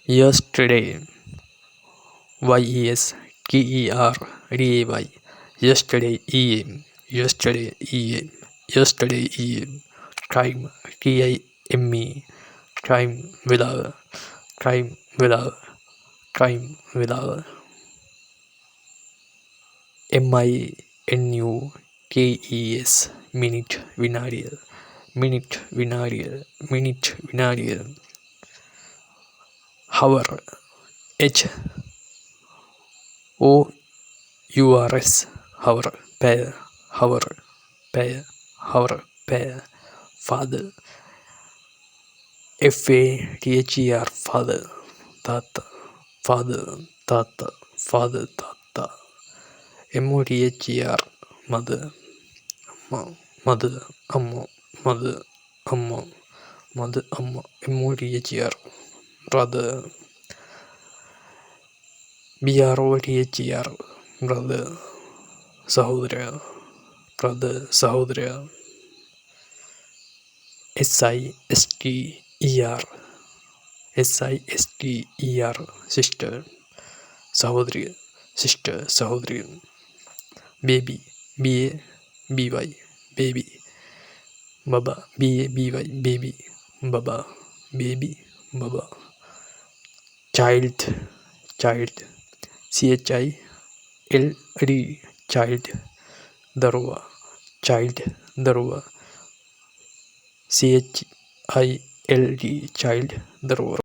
yesterday, yesterday, yesterday, yesterday, yesterday, time, time, time without, time without, time without, minutes, minute, வினாடிகள், minute, வினாடிகள், minute, வினாடிகள், hour, hours, hour, pair, hour, pair, hour, pair, father, father, father, தாத்தா, father, தாத்தா, father, தாத்தா, mother, mother, அம்மா, mother, அம்மா, mother, அம்மா, mother, அம்மா, mother, brother, brother, brother, சகோதர, brother, சகோதர, sister, sister, sister, சகோதரி, sister, சகோதரி, baby, by, baby, baba, by, baby, baba, baby, baba, child, child, child, child, darwa, child, darwa, child, child, darwa.